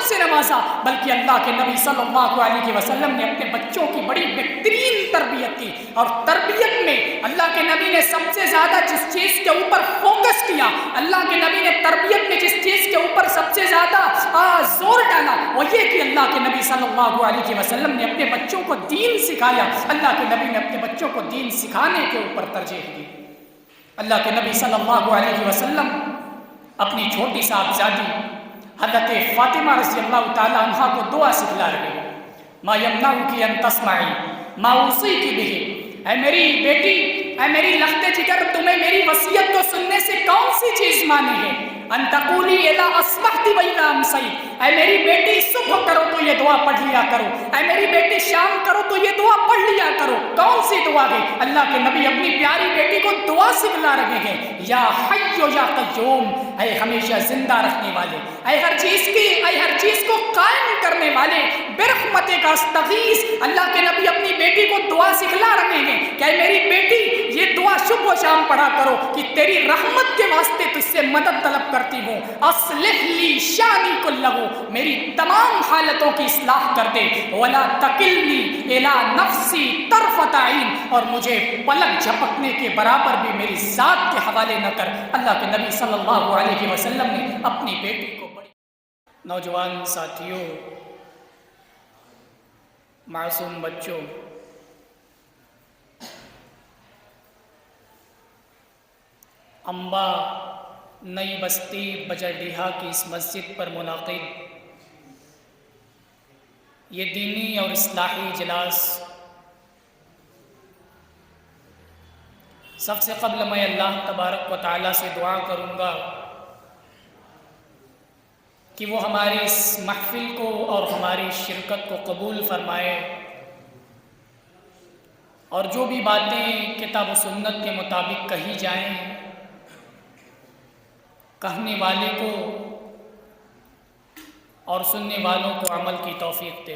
رحمت سے نوازا، بلکہ اللہ کے نبی صلی اللہ علیہ وسلم نے اپنے بچوں کی بڑی بہترین تربیت کی، اور تربیت میں اللہ کے نبی نے سب سے زیادہ جس چیز کے اوپر فوکس کیا، اللہ کے نبی نے تربیت میں جس چیز کے اوپر سب سے زیادہ زور ڈالا، وہ یہ کہ اللہ کے نبی صلی اللہ علیہ وسلم نے اپنے بچوں کو دین سکھایا۔ اللہ کے نبی نے اپنے بچوں کو دین سکھانے کے اوپر ترجیح دی۔ اللہ کے نبی صلی اللہ علیہ وسلم اپنی چھوٹی صاحبزادی حضرت فاطمہ رضی اللہ تعالی عنہا کو دعا سکھلا رہے ہیں، ما یمنعک ان تسمعی ما اوصیک بہ، اے میری بیٹی، اے میری لخت جگر، تمہیں میری وصیت کو سننے سے کون سی چیز مانی ہے؟ ان تقولی اذا اصبحت و اذا امسیت، اے میری بیٹی صبح کرو تو یہ دعا پڑھ لیا کرو، اے میری بیٹی شام کرو تو یہ دعا پڑھ لیا کرو۔ کون سی دعا ہے؟ اللہ کے نبی اپنی پیاری بیٹی کو دعا سکھلا رہے ہیں، یا حی یا قیوم، اے ہمیشہ زندہ رکھنے والے، اے ہر چیز کو قائم کرنے والے، برحمتک استغیث۔ اللہ کے نبی اپنی بیٹی کو دعا سکھلا رہے ہیں کہ اے میری بیٹی یہ دعا صبح و شام پڑھا کرو کہ تیری رحمت کے واسطے تجھ سے مدد طلب کرتی ہوں۔ اصلح لی شانی کلہ، میری تمام حالتوں کی اصلاح کر دے، ولا تکلنی الی نفسی طرفۃ عین، اور مجھے پلک جھپکنے کے برابر بھی میری ذات کے حوالے نہ کر۔ اللہ کے نبی صلی اللہ علیہ وسلم نے اپنی بیٹی کو بڑی۔ نوجوان ساتھیوں، معصوم بچوں، امبا نئی بستی بجرڈیہا کی اس مسجد پر منعقد یہ دینی اور اصلاحی اجلاس، سب سے قبل میں اللہ تبارک و تعالیٰ سے دعا کروں گا کہ وہ ہماری اس محفل کو اور ہماری شرکت کو قبول فرمائے، اور جو بھی باتیں کتاب و سنت کے مطابق کہی جائیں، کہنے والے کو اور سننے والوں کو عمل کی توفیق دے۔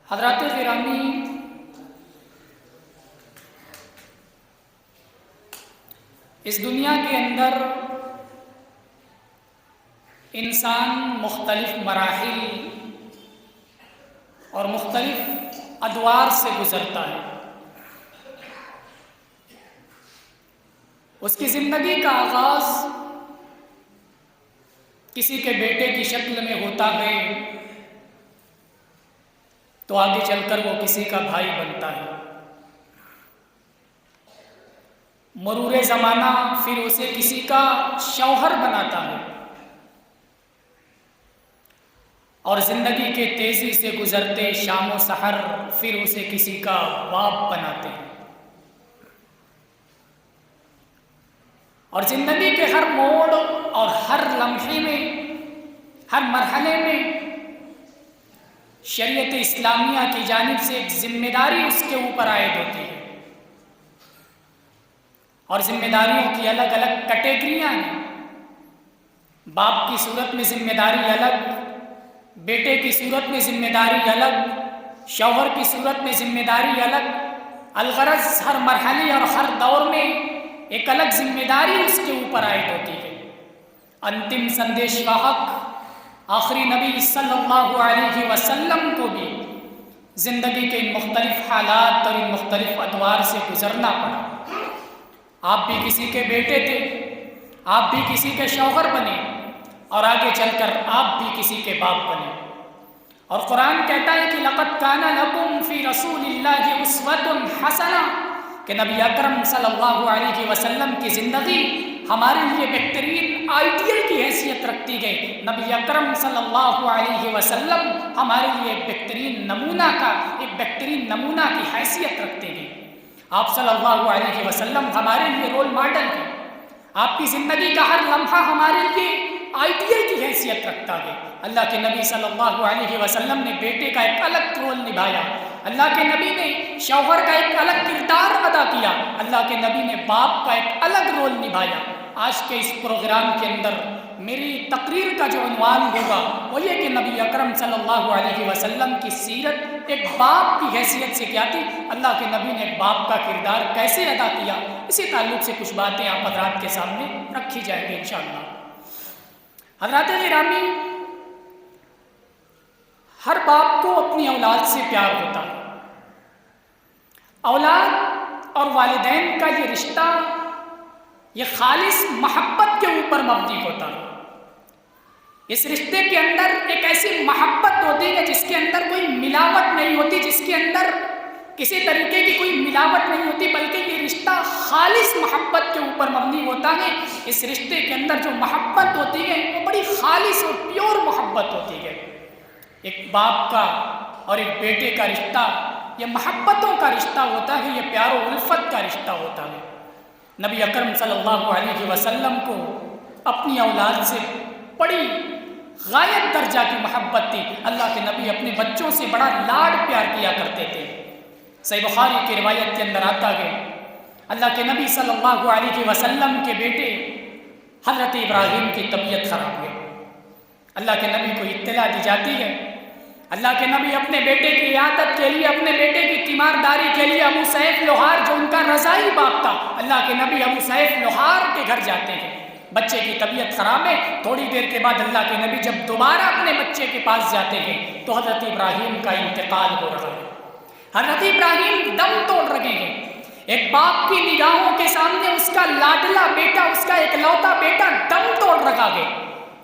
حضرات گرامی، اس دنیا کے اندر انسان مختلف مراحل اور مختلف ادوار سے گزرتا ہے۔ اس کی زندگی کا آغاز کسی کے بیٹے کی شکل میں ہوتا ہے، تو آگے چل کر وہ کسی کا بھائی بنتا ہے۔ مرور زمانہ پھر اسے کسی کا شوہر بناتا ہے، اور زندگی کے تیزی سے گزرتے شام و سحر پھر اسے کسی کا باپ بناتے ہیں۔ اور زندگی کے ہر موڑ اور ہر لمحے میں، ہر مرحلے میں شریعت اسلامیہ کی جانب سے ایک ذمہ داری اس کے اوپر عائد ہوتی ہے، اور ذمہ داریوں کی الگ الگ کیٹیگریاں ہیں۔ باپ کی صورت میں ذمہ داری الگ، بیٹے کی صورت میں ذمہ داری الگ، شوہر کی صورت میں ذمہ داری الگ۔ الغرض ہر مرحلے اور ہر دور میں ایک الگ ذمہ داری اس کے اوپر عائد ہوتی ہے۔ انتم سندیش واہک آخری نبی صلی اللہ علیہ وسلم کو بھی زندگی کے ان مختلف حالات اور ان مختلف ادوار سے گزرنا پڑا۔ آپ بھی کسی کے بیٹے تھے، آپ بھی کسی کے شوہر بنے، اور آگے چل کر آپ بھی کسی کے باپ بنے۔ اور قرآن کہتا ہے کہ لَقَدْ كَانَ لَكُمْ فِي رَسُولِ اللَّهِ أُسْوَةٌ حَسَنَةٌ، کہ نبی اکرم صلی اللہ علیہ وسلم کی زندگی ہمارے لیے بہترین آئیڈیل کی حیثیت رکھتی گئی۔ نبی اکرم صلی اللہ علیہ وسلم ہمارے لیے ایک بہترین نمونہ کی حیثیت رکھتے گئے۔ آپ صلی اللہ علیہ وسلم ہمارے لیے رول ماڈل ہیں۔ آپ کی زندگی کا ہر لمحہ ہمارے لیے آئیڈیل کی حیثیت رکھتا ہے۔ اللہ کے نبی صلی اللہ علیہ وسلم نے بیٹے کا ایک الگ رول نبھایا، اللہ کے نبی نے شوہر کا ایک الگ کردار ادا کیا، اللہ کے نبی نے باپ کا ایک الگ رول نبھایا۔ آج کے اس پروگرام کے اندر میری تقریر کا جو عنوان ہوگا وہ یہ کہ نبی اکرم صلی اللہ علیہ وسلم کی سیرت ایک باپ کی حیثیت سے کیا تھی، اللہ کے نبی نے ایک باپ کا کردار کیسے ادا کیا، اسی تعلق سے کچھ باتیں آپ حضرات کے سامنے رکھی جائیں گے انشاءاللہ۔ حضرات گرامی، ہر باپ کو اپنی اولاد سے پیار ہوتا ہے۔ اولاد اور والدین کا یہ رشتہ یہ خالص محبت کے اوپر مبنی ہوتا ہے۔ اس رشتے کے اندر ایک ایسی محبت ہوتی ہے جس کے اندر کوئی ملاوٹ نہیں ہوتی، جس کے اندر کسی طریقے کی کوئی ملاوٹ نہیں ہوتی، بلکہ یہ رشتہ خالص محبت کے اوپر مبنی ہوتا ہے۔ اس رشتے کے اندر جو محبت ہوتی ہے وہ بڑی خالص اور پیور محبت ہوتی ہے۔ ایک باپ کا اور ایک بیٹے کا رشتہ یہ محبتوں کا رشتہ ہوتا ہے، یہ پیار و الفت کا رشتہ ہوتا ہے۔ نبی اکرم صلی اللہ علیہ وسلم کو اپنی اولاد سے بڑی غایت درجہ کی محبت تھی۔ اللہ کے نبی اپنے بچوں سے بڑا لاڈ پیار کیا کرتے تھے۔ صحیح بخاری کی روایت کے اندر آتا ہے اللہ کے نبی صلی اللہ علیہ وسلم کے بیٹے حضرت ابراہیم کی طبیعت خراب ہوئی۔ اللہ کے نبی کو اطلاع دی جاتی ہے۔ اللہ کے نبی اپنے بیٹے کی عیادت کے لیے، اپنے بیٹے کی تیمارداری کے لیے ابو سیف لوہار جو ان کا رضائی باپ تھا، اللہ کے نبی ابو سیف لوہار کے گھر جاتے ہیں۔ بچے کی طبیعت خراب ہے، تھوڑی دیر کے بعد اللہ کے نبی جب دوبارہ اپنے بچے کے پاس جاتے ہیں تو حضرت ابراہیم کا انتقال ہو رہا ہے۔ حضرت ابراہیم دم توڑ رہے ہیں۔ ایک باپ کی نگاہوں کے سامنے اس کا لاڈلا بیٹا، اس کا اکلوتا بیٹا دم توڑ رہا ہے۔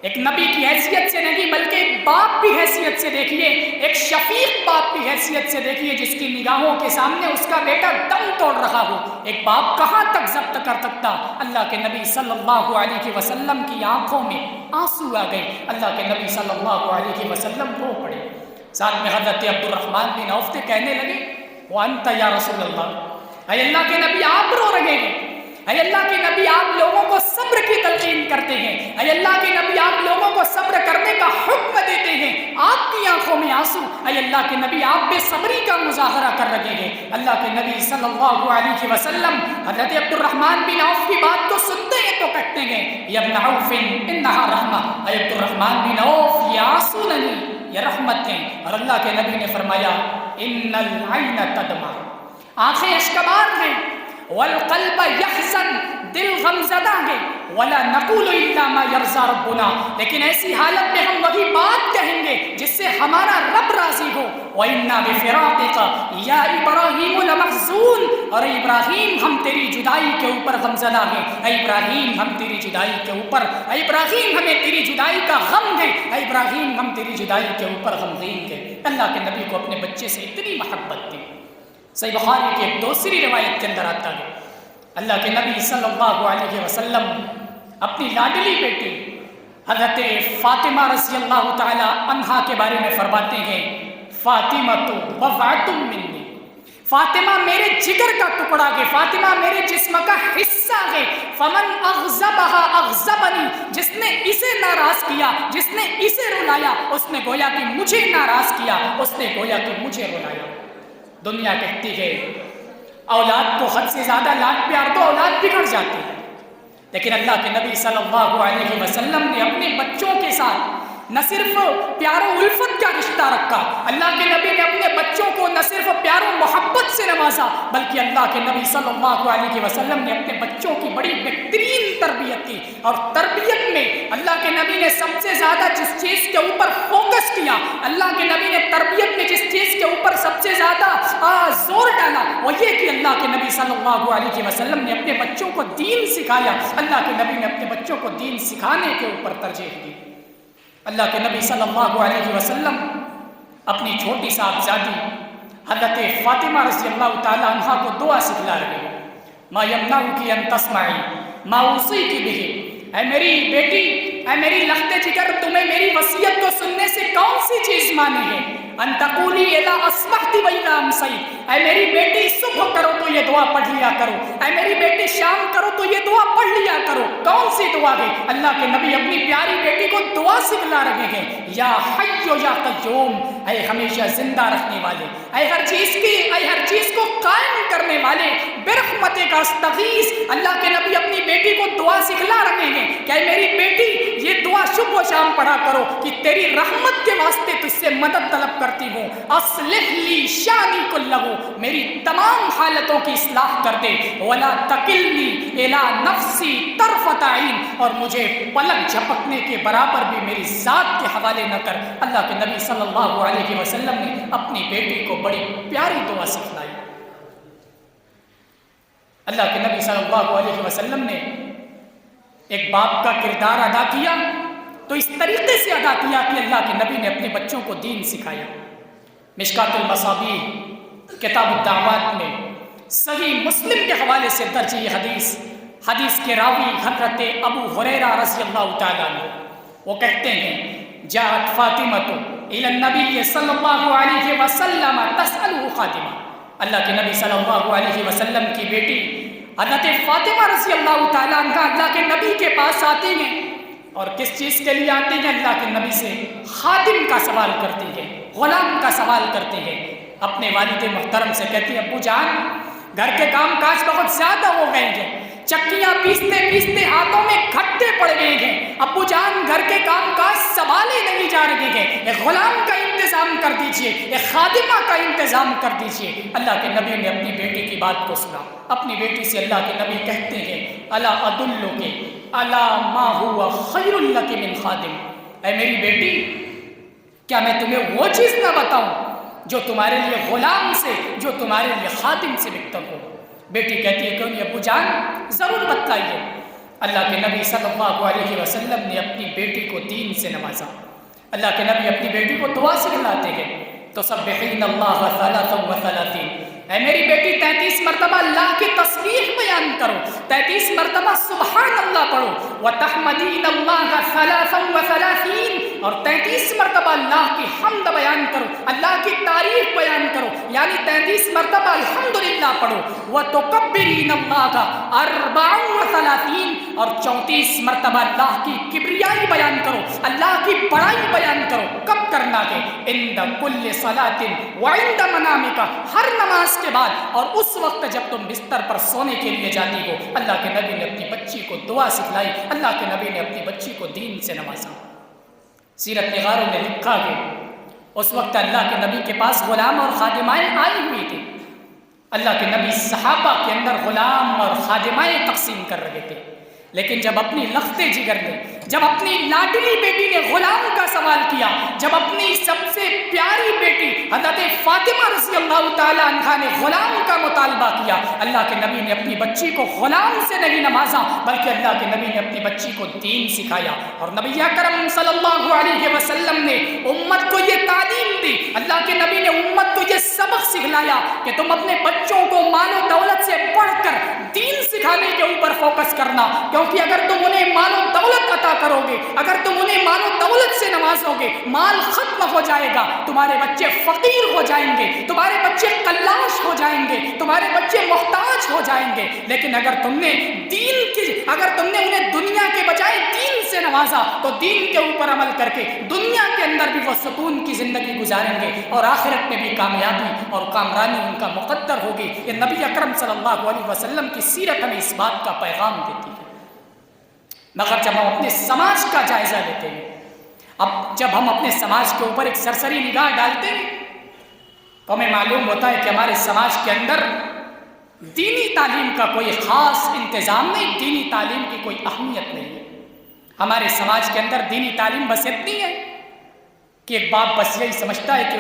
ایک نبی کی حیثیت سے نہیں بلکہ ایک باپ کی حیثیت سے دیکھیے، ایک شفیق باپ کی حیثیت سے دیکھیے جس کی نگاہوں کے سامنے اس کا بیٹا دم توڑ رہا ہو۔ ایک باپ کہاں تک ضبط کر سکتا؟ اللہ کے نبی صلی اللہ علیہ وسلم کی آنکھوں میں آنسو آ گئے۔ اللہ کے نبی صلی اللہ علیہ وسلم رو پڑے۔ ساتھ میں حضرت عبد الرحمن بن عوف کہنے لگے وانت یا رسول اللہ، اے اللہ کے نبی آپ رو رہے ہیں، اے اللہ کے نبی آپ لوگوں کو صبر کی تلقین کرتے ہیں، اے اللہ کے نبی آپ لوگوں کو صبر کرنے کا حکم دیتے ہیں، آپ کی آنکھوں میں آنسو، اے اللہ کے نبی آپ بے صبری کا مظاہرہ کر رہے ہیں۔ اللہ کے نبی صلی اللہ علیہ وسلم حضرت عبد الرحمن بن عوف کی بات کو سنتے ہیں تو کہتے ہیں یا ابن عوف انہا رحمہ، اے عبد الرحمن بن عوف یہ آنسو نہیں، یہ رحمت ہیں۔ اور اللہ کے نبی نے فرمایا ان العین تدمع، آنکھیں اشکبار ہیں، والقلب یحزن، دل غمزدہ ہے، ولا نقول الا ما یرضی ربنا، لیکن ایسی حالت میں ہم وہی بات کہیں گے جس سے ہمارا رب راضی ہو۔ وَإِنَّا بِفِرَاقِكَ يَا إِبْرَاهِيمُ لَمَحْزُونٌ، اور ابراہیم ہم تیری جدائی کے اوپر غمزدہ ہیں، اے ابراہیم ہم تیری جدائی کے اوپر، اے ابراہیم ہمیں تیری جدائی کا غم ہے، اے ابراہیم ہم تیری جدائی کے اوپر غمگین ہیں۔ اللہ کے نبی کو اپنے بچے سے اتنی محبت تھی۔ صحیح بخاری کی ایک دوسری روایت کے اندر آتا ہے اللہ کے نبی صلی اللہ علیہ وسلم اپنی لاڈلی بیٹی حضرت فاطمہ رضی اللہ تعالی عنہا کے بارے میں فرماتے ہیں فاطمہ تو بضعۃ منی، فاطمہ میرے جگر کا ٹکڑا ہے، فاطمہ میرے جسم کا حصہ ہے، فمن اغضبها اغضبنی، جس نے اسے ناراض کیا، جس نے اسے رلایا، اس نے گویا کہ مجھے ناراض کیا، اس نے گویا کہ مجھے رلایا۔ دنیا کہتی ہے اولاد کو حد سے زیادہ لاڈ پیار تو اولاد بگڑ جاتی ہے، لیکن اللہ کے نبی صلی اللہ علیہ وسلم نے اپنے بچوں کے ساتھ نہ صرف پیار و الفت کا رشتہ رکھا، اللہ کے نبی نے اپنے بچوں کو نہ صرف پیار و محبت سے نوازا بلکہ اللہ کے نبی صلی اللہ علیہ وسلم نے اپنے بچوں کی بڑی بہترین تربیت کی۔ اور تربیت میں اللہ کے نبی نے سب سے زیادہ جس چیز کے اوپر فوکس کیا، اللہ کے نبی نے تربیت میں جس چیز کے اوپر سب سے زیادہ زور ڈالا وہ یہ کہ اللہ کے نبی صلی اللہ علیہ وسلم نے اپنے بچوں کو دین سکھایا۔ اللہ کے نبی نے اپنے بچوں کو دین سکھانے کے اوپر ترجیح دی۔ اللہ کے نبی صلی اللہ علیہ وسلم اپنی چھوٹی صاحبزادی حضرت فاطمہ رضی اللہ تعالی عنہا کو دعا سکھلا رہے ہیں ما یمنعک ان تسمعی ما اوصیک بہ، اے میری بیٹی، اے میری لخت جگر، تمہیں میری وصیت کو سننے سے کون سی چیز مانی ہے؟ ان تقولی اذا اصبحت و اذا امسیت، اے میری بیٹی صبح کرو تو یہ دعا پڑھ لیا کرو، اے میری بیٹی شام کرو تو یہ دعا پڑھ لیا کرو۔ کون سی دعا ہے. اللہ کے نبی اپنی پیاری بیٹی کو دعا سکھلا رہے ہیں, یا حی یا قیوم, اے ہمیشہ زندہ رکھنے والے, اے ہر چیز کو قائم کرنے والے, برحمتک استغیث. اللہ کے نبی اپنی بیٹی کو دعا سکھلا رہے ہیں کہ اے میری بیٹی, یہ دعا صبح و شام پڑھا کرو کہ تیری رحمت کے واسطے تجھ سے مدد طلب کرتی ہوں. اصلح لی شانی کلہ, میری تمام حالتوں کی اصلاح کر دے. ولا تکلنی الی نفسی طرفۃ عین, اور مجھے پلک جھپکنے کے برابر بھی میری ذات کے حوالے نہ کر. اللہ کے نبی صلی اللہ علیہ وسلم نے اپنی بیٹی کو بڑی پیاری دعا سکھلائی. اللہ کے نبی صلی اللہ علیہ وسلم نے ایک باپ کا کردار ادا کیا تو اس طریقے سے ادا کیا کہ اللہ کے نبی نے اپنے بچوں کو دین سکھایا. مشکات المصابیح کتاب الدعوات میں صحیح مسلم کے حوالے سے درج یہ حدیث کے راوی حضرت ابو ہریرہ رضی اللہ تعالیٰ عنہ, وہ کہتے ہیں جاءت فاطمۃ الی النبی صلی اللہ علیہ وسلم تسألہ خادمہ. اللہ کے نبی صلی اللہ علیہ وسلم کی بیٹی حضرت فاطمہ رضی اللہ تعالیٰ عنہ اللہ کے نبی کے پاس آتی ہیں, اور کس چیز کے لیے آتی ہیں؟ اللہ کے نبی سے خادم کا سوال کرتی ہے, غلام کا سوال کرتے ہیں. اپنے والد محترم سے کہتی ہے, ابو جان گھر کے کام کاج بہت زیادہ ہو گئے ہیں, چکیاں پیستے ہاتھوں میں گھٹے پڑ گئے ہیں, ابو جان گھر کے کام کاج سنبھالے نہیں جا رہے ہیں, ایک غلام کا انتظام کر دیجئے, ایک خادمہ کا انتظام کر دیجئے. اللہ کے نبی نے اپنی بیٹی کی بات کو سنا. اپنی بیٹی سے اللہ کے نبی کہتے ہیں, الا ادلک الا ما هو خیر لک من خادم, اے میری بیٹی کیا میں تمہیں وہ چیز نہ بتاؤں جو تمہارے لیے غلام سے, جو تمہارے لیے خادم سے بہتر ہو. بیٹی کہتی ہے, کیوں نہیں ابو جان, ضرور بتائیے. اللہ کے نبی صلی اللہ علیہ وسلم نے اپنی بیٹی کو دین سے نوازا. اللہ کے نبی اپنی بیٹی کو دعا سکھلاتے ہیں, تسبحین اللہ 33, اے میری بیٹی 33 مرتبہ اللہ کی تسبیح بیان کرو, 33 مرتبہ سبحان اللہ پڑھو. وتحمدین اللہ 33, اور 33 مرتبہ اللہ کی حمد بیان کرو, اللہ کی تعریف بیان کرو, یعنی 33 مرتبہ الحمدللہ پڑھو. وتکبرین اللہ 34, اور 34 مرتبہ اللہ کی کبریائی بیان کرو, اللہ کی بڑائی بیان کرو. کب کرنا ہے؟ عند کل صلاۃ وعند منامک, ہر نماز کے بعد اور اس وقت جب تم بستر پر سونے کے لیے جاتی ہو. اللہ کے نبی نے اپنی بچی کو دعا سکھلائی, اللہ کے نبی نے اپنی بچی کو دین سے نوازا. سیرت نگاروں نے لکھا کہ اس وقت اللہ کے نبی کے پاس غلام اور خادمائیں آئی ہوئی تھی. اللہ کے نبی صحابہ کے اندر غلام اور خادمائیں تقسیم کر رہے تھے, لیکن جب اپنی لخت جگر نے, جب اپنی لاڈلی بیٹی نے غلام کا سوال کیا, جب اپنی سب سے پیاری بیٹی حضرت فاطمہ رضی اللہ تعالی عنہا نے غلام کا مطالبہ کیا, اللہ کے نبی نے اپنی بچی کو غلام سے نہیں نوازا, بلکہ اللہ کے نبی نے اپنی بچی کو دین سکھایا. اور نبی اکرم صلی اللہ علیہ وسلم نے امت کو یہ تعلیم دی, اللہ کے نبی نے امت کو یہ سبق سکھلایا کہ تم اپنے بچوں کو مال و دولت سے بڑھ کر دین سکھانے کے اوپر فوکس کرنا, کیونکہ اگر تم انہیں مال و دولت عطا کرو گے, اگر تم انہیں مال و دولت سے نوازو گے, مال ختم ہو جائے گا, تمہارے بچے فقیر ہو جائیں گے, تمہارے بچے کلاش ہو جائیں گے, تمہارے بچے محتاج ہو جائیں گے. لیکن اگر تم نے انہیں دنیا کے بجائے دین سے نوازا تو دین کے اوپر عمل کر کے دنیا کے اندر بھی وہ سکون کی زندگی گزاریں گے, اور آخرت میں بھی کامیابی اور کامرانی ان کا مقدر ہوگی. یہ نبی اکرم صلی اللہ علیہ وسلم کی سیرت ہمیں اس بات کا پیغام دیتی ہے. مگر جب ہم اپنے سماج کا جائزہ لیتے ہیں, جب ہم اپنے سماج کے اوپر ایک سرسری نگاہ ڈالتے ہیں, تو ہمیں معلوم ہوتا ہے کہ ہمارے سماج کے اندر دینی تعلیم کا کوئی خاص انتظام نہیں, دینی تعلیم کی کوئی اہمیت نہیں ہے. ہمارے سماج کے اندر دینی تعلیم بس اتنی ہے کہ ایک باپ بس یہی سمجھتا ہے کہ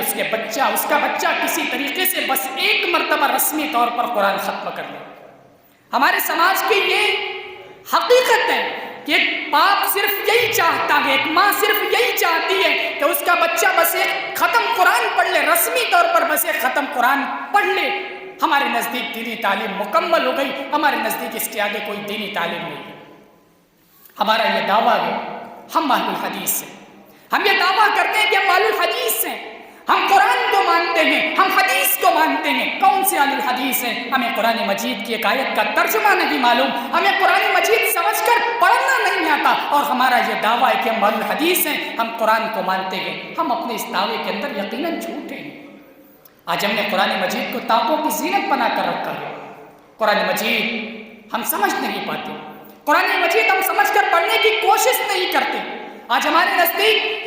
اس کا بچہ کسی طریقے سے بس ایک مرتبہ رسمی طور پر قرآن ختم کر لے. ہمارے سماج کی یہ حقیقت ہے کہ ایک باپ صرف یہی چاہتا ہے, ایک ماں صرف یہی چاہتی ہے کہ اس کا بچہ بس ایک ختم قرآن پڑھ لے, رسمی طور پر بس ایک ختم قرآن پڑھ لے. ہمارے نزدیک دینی تعلیم مکمل ہو گئی, ہمارے نزدیک اس کے آگے کوئی دینی تعلیم نہیں ہے. ہمارا یہ دعویٰ ہے ہم اہل الحدیث ہیں, ہم یہ دعویٰ کرتے ہیں کہ ہم اہل الحدیث ہیں, ہم قرآن کو مانتے ہیں, ہم حدیث کو مانتے ہیں. کون سے اہل الحدیث ہیں؟ ہمیں قرآن مجید کی ایک آیت کا ترجمہ نہیں معلوم, ہمیں قرآن مجید سمجھ کر پڑھنا نہیں مانتا اور ہمارا یہ دعویٰ ہے کہ ہم اہل حدیث ہیں، ہم قرآن کو مانتے ہیں، ہم اپنے اس دعوے کے اندر یقیناً جھوٹے ہیں۔ آج ہم نے قرآن مجید کو طاقوں کی زینت بنا کر رکھا ہے۔ قرآن مجید ہم سمجھ نہیں پاتے، قرآن مجید ہم سمجھ کر پڑھنے کی کوشش نہیں کرتے۔ آج ہمارے نزدیک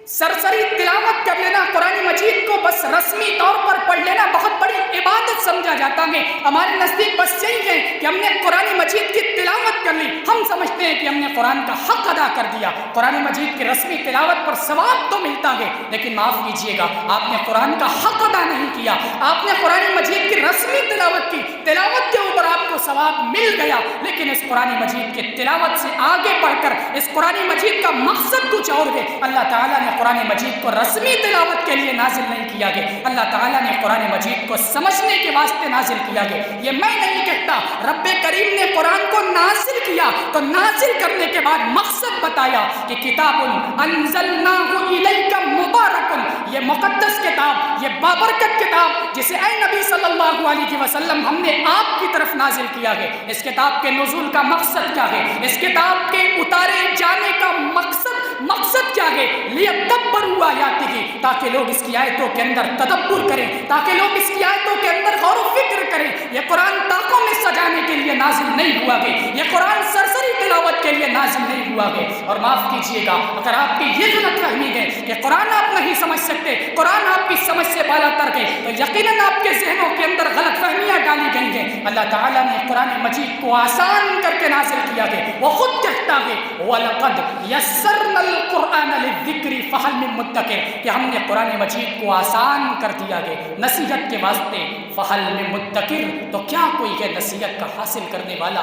سرسری تلاوت کر لینا قرآن مجید کو بس رسمی طور پر پڑھ لینا بہت بڑی عبادت سمجھا جاتا ہے۔ ہمارے نزدیک بس یہی ہے کہ ہم نے قرآن مجید کی تلاوت کر لی، ہم سمجھتے ہیں کہ ہم نے قرآن کا حق ادا کر دیا۔ قرآن مجید کی رسمی تلاوت پر ثواب تو ملتا ہے، لیکن معاف کیجیے گا، آپ نے قرآن کا حق ادا نہیں کیا۔ آپ نے قرآن مجید کی رسمی تلاوت کی، تلاوت کے اوپر آپ کو ثواب مل گیا، لیکن اس قرآن مجید کی تلاوت سے آگے بڑھ کر اس قرآن مجید کا مقصد کچھ اور ہے۔ اللہ تعالیٰ نے قرآن مجید کو رسمی تلاوت کے لیے نازل نہیں کیا گیا، اللہ تعالیٰ نے قرآن مجید کو سمجھنے کے واسطے نازل کیا گیا۔ یہ میں نہیں کہتا، رب کریم نے قرآن کو نازل کیا تو نازل کرنے کے بعد مقصد بتایا کہ کتاب انزلناہ الیک مبارک، یہ مقدس کتاب، یہ بابرکت کتاب جسے اے نبی صلی اللہ علیہ وسلم ہم نے آپ کی طرف نازل کیا ہے۔ اس کتاب کے نزول کا مقصد کیا ہے؟ اس کتاب کے اتارے جانے کا مقصد کیا ہے؟ لیدبروا آیاتہ، تاکہ لوگ اس کی آیتوں کے اندر تدبر کریں، تاکہ لوگ اس کی آیتوں کے اندر غور و فکر کریں۔ یہ قرآن طاقوں میں سجانے کے لیے نازل نہیں ہوا ہے، یہ قرآن سرسری تلاوت کے لیے نازل نہیں ہوا ہے۔ اور معاف کیجیے گا اگر آپ کی یہ غلط فہمی ہے کہ قرآن آپ نہیں سمجھ سکتے، قرآن آپ کی سمجھ سے بالا تر ہے، تو یقیناً آپ کے ذہنوں کے اندر غلط فہمیاں ڈالی گئی ہیں۔ اللہ تعالیٰ نے قرآن مجید کو آسان کر کے نازل کیا ہے، وہ خود کہتا ہے وَلَقَدْ يَسَّرْنَا الْقُرْآنَ لِلذِّكْرِ فَهَلْ مِن مُدَّكِرٍ، کہ ہم نے قرآن مجید کو آسان کر دیا ہے نصیحت کے واسطے۔ فَهَلْ مِن مُدَّكِرٍ، تو کیا کوئی ہے نصیحت کا حاصل کرنے والا؟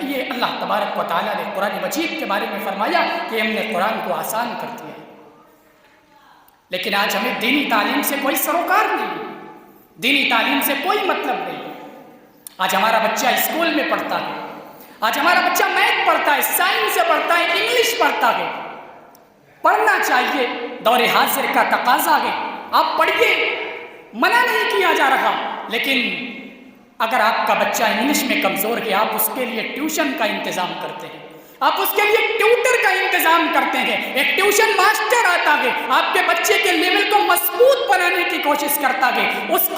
یہ اللہ تبارک و تعالیٰ نے قرآن مجید کے بارے میں فرمایا کہ ہم نے قرآن کو آسان کر دیا ہے۔ لیکن آج ہمیں دینی تعلیم سے کوئی سروکار نہیں، دینی تعلیم سے کوئی مطلب نہیں۔ آج ہمارا بچہ اسکول میں پڑھتا ہے، آج ہمارا بچہ میتھ پڑھتا ہے، سائنس پڑھتا ہے، انگلش پڑھتا ہے۔ پڑھنا چاہیے، دور حاضر کا تقاضا ہے، آپ پڑھیے، منع نہیں کیا جا رہا، لیکن اگر آپ کا بچہ انگلش میں کمزور ہے، آپ اس کے لیے ٹیوشن کا انتظام کرتے ہیں، آپ اس کے لیے ٹیوٹر کا انتظام کرتے ہیں، ایک ٹیوشن ماسٹر آتا ہے، آپ کے بچے کے لیول کو مضبوط بنانے کی کوشش کرتا ہے، اس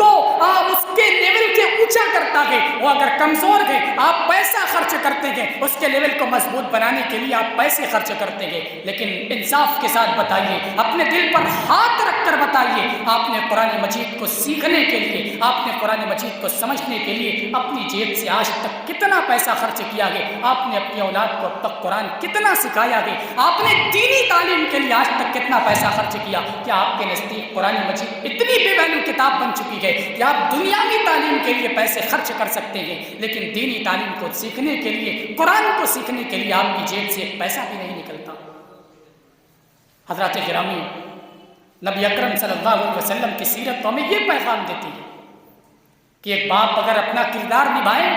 کے لیول کے اونچا کرتا ہے۔ وہ اگر کمزور ہے آپ پیسہ خرچ کرتے ہیں، اس کے لیول کو مضبوط بنانے کے لیے آپ پیسے خرچ کرتے ہیں، لیکن انصاف کے ساتھ بتائیے، اپنے دل پر ہاتھ رکھ کر بتائیے، آپ نے قرآن مجید کو سیکھنے کے لیے، آپ نے قرآن مجید کو سمجھنے کے لیے اپنی جیب سے آج تک کتنا پیسہ خرچ کیا ہے؟ آپ نے اپنی اولاد کو اب تک قرآن کتنا سکھایا ہے؟ آپ نے دینی تعلیم کے لیے آج تک کتنا پیسہ خرچ کیا؟ کیا آپ کے نزدیک قرآن مجید اتنی بے ویلیو کتاب بن چکی ہے کہ آپ دنیاوی تعلیم کے لیے پیسے خرچ کر سکتے ہیں، لیکن دینی تعلیم کو سیکھنے کے لیے، قرآن کو سیکھنے کے لیے آپ کی جیب سے ایک پیسہ بھی نہیں نکلتا؟ حضرات گرامی، نبی اکرم صلی اللہ علیہ وسلم کی سیرت تو ہمیں یہ پیغام دیتی ہے کہ ایک باپ اگر اپنا کردار نبھائے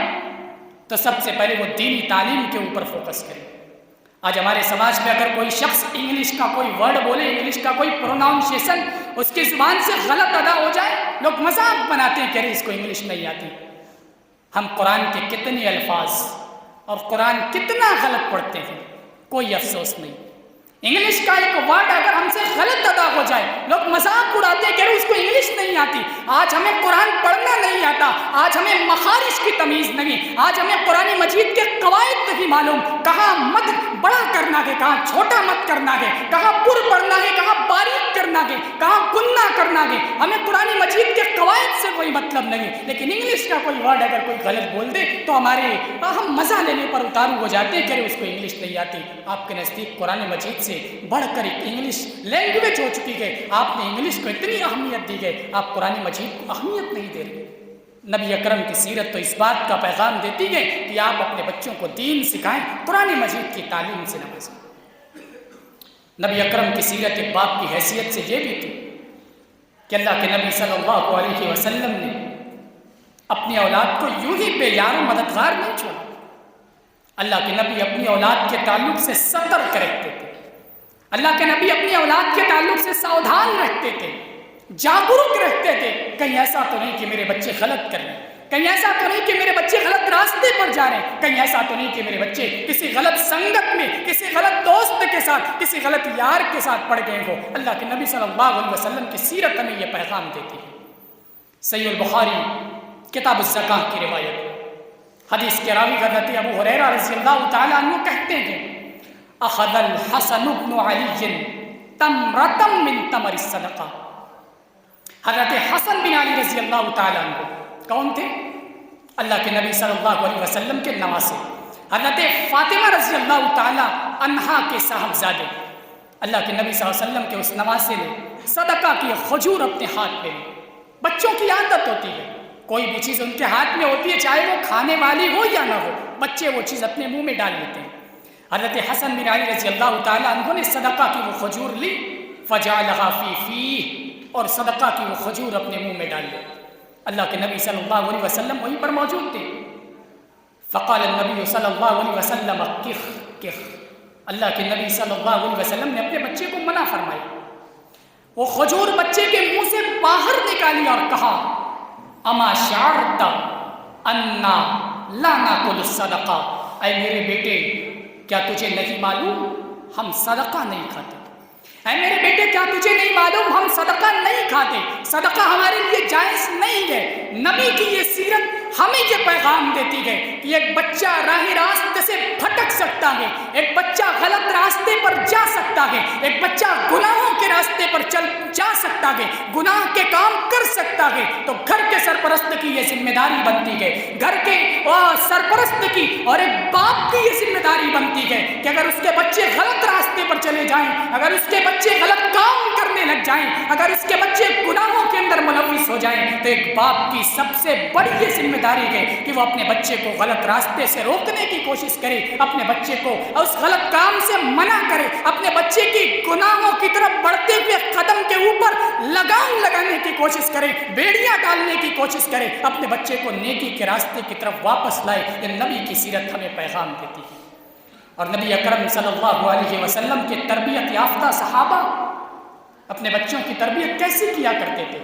تو سب سے پہلے وہ دینی تعلیم کے اوپر فوکس کرے۔ آج ہمارے سماج میں اگر کوئی شخص انگلش کا کوئی ورڈ بولے، انگلش کا کوئی پروناؤنسیشن اس کی زبان سے غلط ادا ہو جائے، لوگ مذاق بناتے ہیں کہ اس کو انگلش نہیں آتی۔ ہم قرآن کے کتنے الفاظ اور قرآن کتنا غلط پڑھتے ہیں، کوئی افسوس نہیں۔ انگلش کا ایک ورڈ اگر ہم سے غلط ادا ہو جائے، لوگ مذاق اڑاتے ہیں کہ اس کو انگلش نہیں آتی۔ آج ہمیں قرآن پڑھنا نہیں آتا، آج ہمیں مخارج کی تمیز نہیں، آج ہمیں قرآن مجید کے قواعد نہیں معلوم، کہاں مد بڑا کرنا ہے، کہاں چھوٹا مت کرنا ہے، کہاں پر پڑھنا ہے، کہاں باریک کرنا ہے، کہاں گننا کرنا ہے۔ ہمیں قرآن مجید کے قواعد سے کوئی مطلب نہیں، لیکن انگلش کا کوئی ورڈ اگر کوئی غلط بول دے تو ہم مزہ لینے پر اتارو ہو جاتے ہیں کہ اس کو انگلش نہیں آتی۔ آپ کے نزدیک قرآن مجید سے بڑھ کر ایک انگلش لینگویج ہو چکی ہے، آپ نے انگلش کو اتنی اہمیت دی ہے، آپ قرآن مجید کو اہمیت نہیں دے رہے۔ نبی اکرم کی سیرت تو اس بات کا پیغام دیتی ہے کہ آپ اپنے بچوں کو دین سکھائیں، قرآن مجید کی تعلیم سے نوازیں۔ نبی اکرم کی سیرت ایک باپ کی حیثیت سے یہ بھی تھی کہ اللہ کے نبی صلی اللہ علیہ وسلم نے اپنی اولاد کو یوں ہی بے یار و مددگار نہیں چھوڑا۔ اللہ کے نبی اپنی اولاد کے تعلق سے سترک رکھتے تھے، اللہ کے نبی اپنی اولاد کے تعلق سے ساودھان رکھتے تھے، جاگرک رہتے تھے۔ کہیں ایسا تو نہیں کہ میرے بچے غلط کر رہے ہیں، کہیں ایسا تو نہیں کہ میرے بچے غلط راستے پر جا رہے ہیں، کہیں ایسا تو نہیں کہ میرے بچے کسی غلط سنگت میں، کسی غلط کے ساتھ کسی غلط یار کے ساتھ پڑ گئے ہو. اللہ کے نبی صلی اللہ علیہ وسلم کی سیرت ہمیں یہ پیغام دیتی ہے. صحیح البخاری کتاب الزکاة کی روایت، حدیث کے راوی حضرت ابو ہریرہ رضی اللہ تعالیٰ عنہ کہتے ہیں اخذ الحسن بن علی تمرۃ من تمر الصدقہ. حضرت حسن بن علی رضی اللہ تعالیٰ عنہ کون تھے؟ اللہ کے نبی صلی اللہ علیہ وسلم کے نواسے، حضرت فاطمہ رضی اللہ تعالیٰ عنہا کے صاحبزادے. اللہ کے نبی صلی اللہ علیہ وسلم کے اس نواسے نے صدقہ کی کھجور اپنے ہاتھ میں لی. بچوں کی عادت ہوتی ہے، کوئی بھی چیز ان کے ہاتھ میں ہوتی ہے چاہے وہ کھانے والی ہو یا نہ ہو، بچے وہ چیز اپنے منہ میں ڈال لیتے ہیں. حضرت حسن بن علی رضی اللہ تعالیٰ عنہ نے صدقہ کی وہ کھجور لی، فجعلها فی فیہ، اور صدقہ کی وہ کھجور اپنے منہ میں ڈال لی. اللہ کے نبی صلی اللہ علیہ وسلم وہیں پر موجود تھے. فقال النبی صلی اللہ علیہ وسلم کخ کخ. اللہ کے نبی صلی اللہ علیہ وسلم نے اپنے بچے کو منع فرمائی. وہ کھجور بچے کے منہ سے باہر نکالی اور کہا اما شعرت انا لا ناکل الصدقہ. اے میرے بیٹے کیا تجھے نہیں معلوم ہم صدقہ نہیں کھاتے؟ اے میرے بیٹے کیا تجھے نہیں معلوم ہم صدقہ نہیں کھاتے؟ صدقہ ہمارے لیے جائز نہیں ہے. نبی کی یہ سیرت ہمیں یہ پیغام دیتی ہے کہ ایک بچہ راہ راستے سے بھٹک سکتا ہے، ایک بچہ غلط راستے پر جا سکتا ہے، ایک بچہ گناہوں کے راستے پر جا سکتا ہے، گناہ کے کام کر سکتا ہے. تو گھر کے سرپرست کی یہ ذمہ داری بنتی ہے، گھر کے سرپرست کی اور ایک باپ کی یہ ذمہ داری بنتی ہے کہ اگر اس کے بچے غلط راستے پر چلے جائیں، اگر اس کے بچے غلط کام کرنے لگ جائیں، اگر اس کے بچے گناہوں کے اندر ملوث ہو جائیں، تو ایک باپ کی سب سے بڑی یہ ذمہ داری ہے کہ وہ اپنے بچے کو غلط راستے سے روکنے کی کوشش کرے، اپنے بچے کو اس غلط کام سے منع کرے، اپنے بچے کی گناہوں کی طرف بڑھتے ہوئے قدم کے اوپر لگام لگانے کی کوشش کرے، بیڑیاں ڈالنے کی کوشش کرے، اپنے بچے کو نیکی کے راستے کی طرف واپس لائے. یہ نبی کی سیرت ہمیں پیغام دیتی ہے. اور نبی اکرم صلی اللہ علیہ وسلم کے تربیت یافتہ صحابہ اپنے بچوں کی تربیت کیسے کیا کرتے تھے؟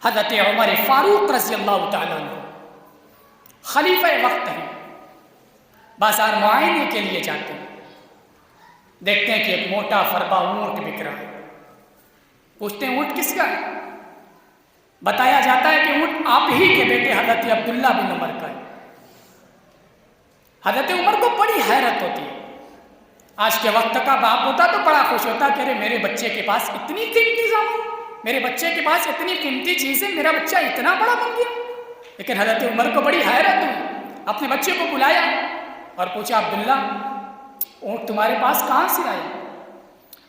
حضرت عمر فاروق رضی اللہ تعالیٰ عنہ خلیفہ وقت ہیں، بازار معائنے کے لیے جاتے ہیں، دیکھتے ہیں کہ ایک موٹا فربا اونٹ بک رہا ہے. پوچھتے ہیں اونٹ کس کا ہے؟ بتایا جاتا ہے کہ اونٹ آپ ہی کے بیٹے حضرت عبداللہ بن عمر کا ہے. حضرت عمر کو بڑی حیرت ہوتی ہے. آج کے وقت کا باپ ہوتا تو بڑا خوش ہوتا کہ ارے میرے بچے کے پاس اتنی قیمتی سامان، میرے بچے کے پاس اتنی قیمتی چیزیں، میرا بچہ اتنا بڑا بن گیا. لیکن حضرت عمر کو بڑی حیرت ہوئی، اپنے بچے کو بلایا اور پوچھا عبداللہ اونٹ تمہارے پاس کہاں سے آیا؟